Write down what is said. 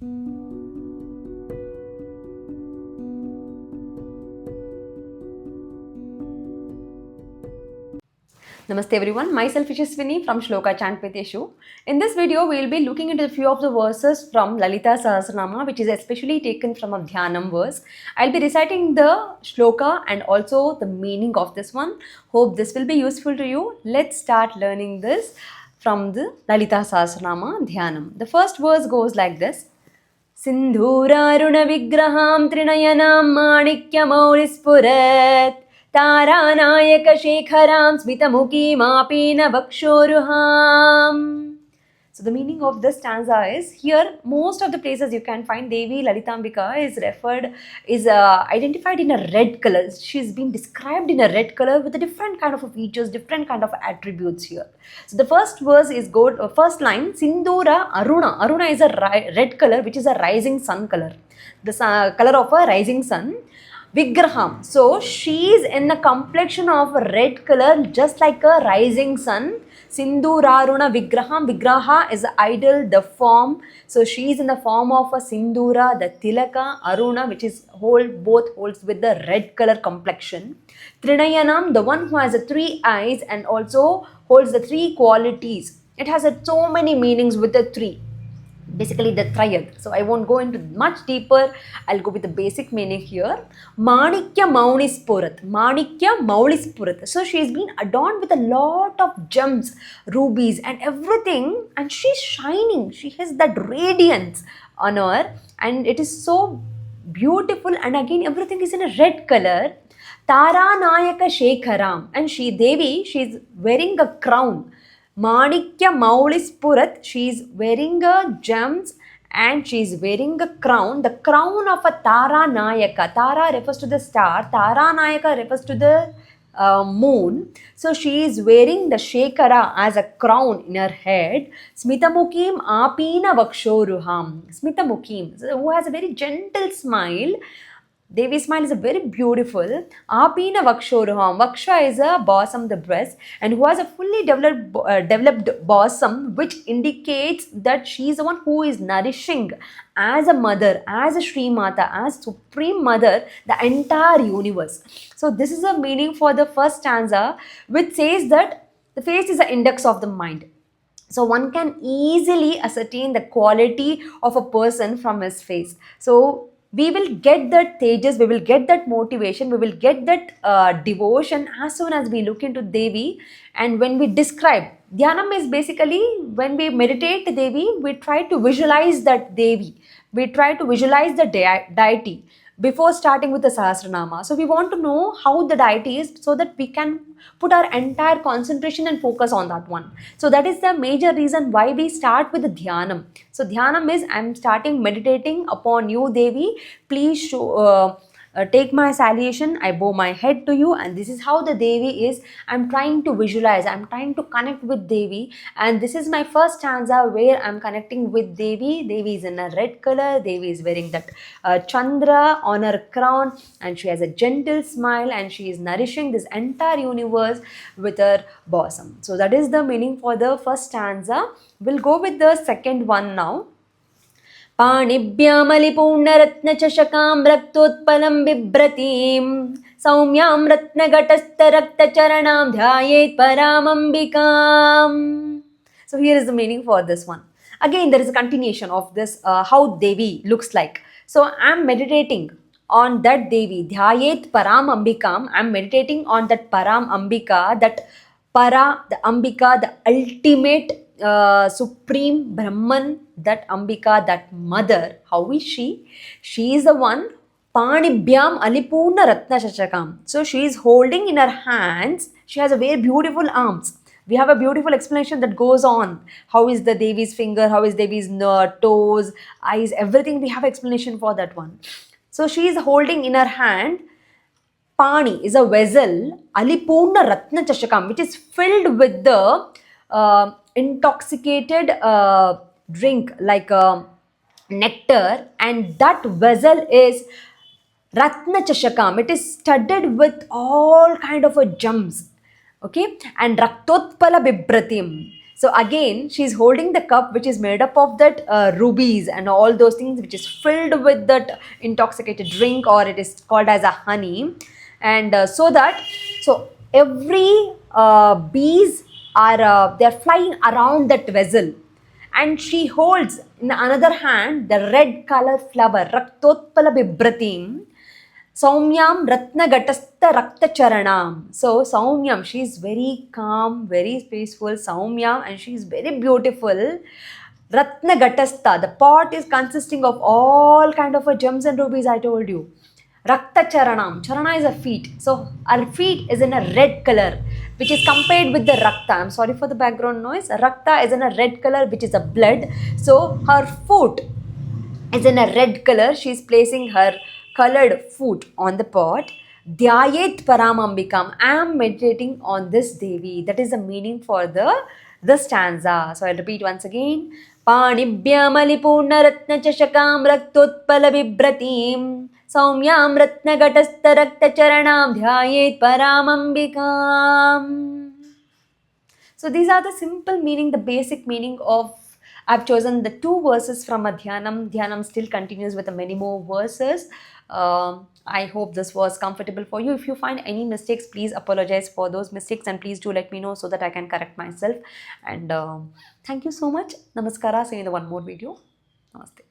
Namaste everyone, myself Yashaswini from Shloka Chant with Yeshu. In this video, we will be looking into a few of the verses from Lalita Sahasranama, which is especially taken from a Dhyanam verse. I'll be reciting the shloka and also the meaning of this one. Hope this will be useful to you. Let's start learning this from the Lalita Sahasranama Dhyanam. The first verse goes like this. सिन्धूरारुणविग्रहां त्रिनयनां माणिक्यमौलिस्फुरत् तारानायकशेखरां स्मितमुखीमापीनवक्षोरुहाम्. So the meaning of this stanza is, here most of the places you can find Devi Lalitambika is identified in a red color. She's been described in a red color with a different kind of features, different kind of attributes here. So the first verse is good. First line, Sindhura Aruna. Aruna is a red color, which is a rising sun color. The color of a rising sun. Vigraham. So she is in the complexion of a red color, just like a rising sun. Sindhuraruna Vigraham. Vigraha is the idol, the form. So she is in the form of a Sindhura, the Tilaka, Aruna, which is both holds with the red color complexion. Trinayanam, the one who has the three eyes and also holds the three qualities. It has so many meanings with the three. Basically the triad. So I won't go into much deeper. I'll go with the basic meaning here. Manikya Maulispurat. Manikya Maulispurat. So she's been adorned with a lot of gems, rubies and everything, and she's shining. She has that radiance on her and it is so beautiful, and again everything is in a red color. Taranayaka Shekharam, and she's wearing a crown. Manikya Maulispurat, she is wearing a gems and she is wearing a crown. The crown of a Tara Nayaka. Tara refers to the star. Tara Nayaka refers to the moon. So she is wearing the Shekhara as a crown in her head. Smitamukim Apina Vakshoruham. Smitamukim, who has a very gentle smile. Devi's smile is a very beautiful. Apina Vakshoruham. Vaksha is a bosom, the breast, and who has a fully developed bosom, which indicates that she is the one who is nourishing as a mother, as a Sri Mata, as Supreme Mother, the entire universe. So this is a meaning for the first stanza, which says that the face is the index of the mind. So one can easily ascertain the quality of a person from his face. So we will get that tejas, we will get that motivation, we will get that devotion as soon as we look into Devi. And when we describe, Dhyanam is basically when we meditate Devi, we try to visualize that Devi. We try to visualize the deity before starting with the Sahasranama. So we want to know how the deity is so that we can put our entire concentration and focus on that one. So that is the major reason why we start with the Dhyanam. So Dhyanam is, I'm starting meditating upon you, Devi. Please take my salutation, I bow my head to you, and this is how the Devi is. I'm trying to visualize, I'm trying to connect with Devi, and this is my first stanza where I'm connecting with Devi. Devi is in a red color, Devi is wearing that Chandra on her crown, and she has a gentle smile, and she is nourishing this entire universe with her bosom. So that is the meaning for the first stanza. We'll go with the second one now. पाणिभ्यामलिपूर्णरत्नचषकां रक्तोत्पलं बिभ्रतीं सौम्यां रत्नघटस्थरक्तचरणां ध्यायेत् परामम्बिकाम्. So here is the meaning for this one. Again, there is a continuation of this, how Devi looks like. So I am meditating on that Devi, Dhyayet Param Ambikam. I am meditating on that Param Ambika, that Para, the Ambika, the ultimate Supreme Brahman, that Ambika, that mother. How is she? She is the one. Panibhyam Alipurna Ratna Shashakam. So she is holding in her hands, she has a very beautiful arms. We have a beautiful explanation that goes on. How is the Devi's finger, how is Devi's toes, eyes, everything. We have explanation for that one. So she is holding in her hand, Pani is a vessel, Alipurna Ratna Chashakam, which is filled with the intoxicated drink like nectar, and that vessel is Ratna Chashakam. It is studded with all kind of gems. Okay, and Raktotpala Bibratim. So again, she's holding the cup which is made up of that rubies and all those things, which is filled with that intoxicated drink, or it is called as a honey. And so every bees are they're flying around that vessel, and she holds in another hand the red color flower, Raktotpala Bibratim, Saumyam Ratnagatastha Raktacharanam. So Saumyam, she is very calm, very peaceful, Saumyam, and she is very beautiful. Ratnagatastha, the pot is consisting of all kind of gems and rubies, I told you. Rakta Charanam, Charana is a feet. So her feet is in a red color, which is compared with the Rakta. I'm sorry for the background noise. Rakta is in a red color, which is a blood. So her foot is in a red color. She's placing her colored foot on the pot. Dhyayet Paramambikam. I am meditating on this Devi. That is the meaning for the stanza. So I'll repeat once again. Panibhyamalipoorna ratna chashakam raktotpala vibratim Saumyam ratnagatastha rakta charanam dhyayet paramambikam. So these are the simple meaning, the basic meaning of. I've chosen the 2 verses from a Dhyanam. Dhyanam still continues with many more verses. I hope this was comfortable for you. If you find any mistakes, please apologize for those mistakes, and please do let me know so that I can correct myself. And thank you so much. Namaskara. See you in the one more video. Namaste.